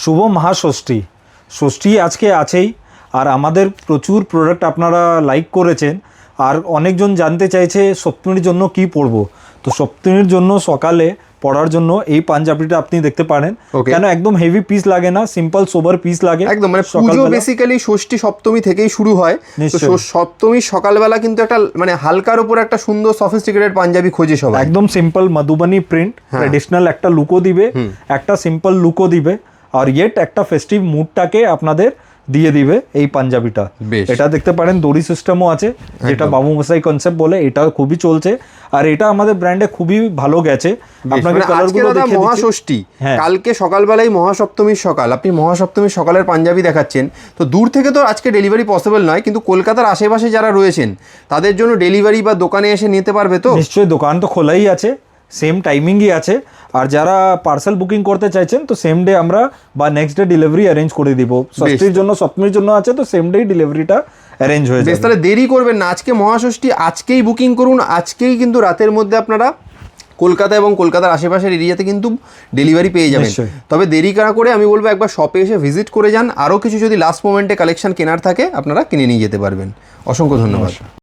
শুভ মহাষষ্ঠী। ষষ্ঠী আজকে আছেই, আর আমাদের প্রচুর প্রোডাক্ট আপনারা লাইক করেছেন, আর অনেকজন জানতে চাইছে সপ্তমীর জন্য কি পরবো। তো সপ্তমীর জন্য সকালে পরার জন্য এই পাঞ্জাবিটা আপনি দেখতে পারেন। কেন একদম হেভি পিস লাগে না, সিম্পল সোবার পিস লাগে একদম। মানে পুজো বেসিক্যালি ষষ্ঠী সপ্তমী থেকেই শুরু হয়। তো সপ্তমীর সকালবেলা কিন্তু একটা মানে হালকার উপর একটা সুন্দর সফিস্টিকেটেড পাঞ্জাবি খোঁজে সবাই। একদম সিম্পল মধুবনী প্রিন্ট, ট্রেডিশনাল একটা লুকও দিবে, একটা সিম্পল লুকও দিবে, আর ইয়েট একটা ফেস্টিভ মুডটাকে আপনাদের দিয়ে দিবে এই পাঞ্জাবিটা। এটা দেখতে পারেন দড়ি সিস্টেমও আছে, যেটা বাবু মশাই কনসেপ্ট বলে, এটা খুবই চলছে, আর এটা আমাদের ব্র্যান্ডে খুবই ভালো গেছে। আপনাকে কালারগুলো দেখে মহাষষ্ঠী, কালকে সকালবেলায় মহাসপ্তমীর সকাল, আপনি মহাসপ্তমীর সকালের পাঞ্জাবি দেখাচ্ছেন। তো দূর থেকে তো আজকে ডেলিভারি পসিবল নয়, কিন্তু কলকাতার আশেপাশে যারা রয়েছেন তাদের জন্য ডেলিভারি বা দোকানে এসে নিতে পারবে তো? নিশ্চয়ই, দোকান তো খোলাই আছে, সেম টাইমিংই আছে। আর যারা পার্সেল বুকিং করতে চাইছেন তো সেম ডে আমরা বা নেক্সট ডে ডেলিভারি অ্যারেঞ্জ করে দিব। ষষ্ঠীর জন্য সপ্তমীর জন্য আছে তো সেম ডে ডেলিভারিটা অ্যারেঞ্জ হয়ে যাবে। তাহলে দেরি করবেন না, আজকে মহাষষ্ঠী, আজকেই বুকিং করুন। আজকেই কিন্তু রাতের মধ্যে আপনারা কলকাতা এবং কলকাতার আশেপাশের এরিয়াতে কিন্তু ডেলিভারি পেয়ে যাবেন। তবে দেরি না করে আমি বলবো একবার শপে এসে ভিজিট করে যান। আরও কিছু যদি লাস্ট মোমেন্টে কালেকশন কেনার থাকে আপনারা কিনে নিয়ে যেতে পারবেন। অসংখ্য ধন্যবাদ।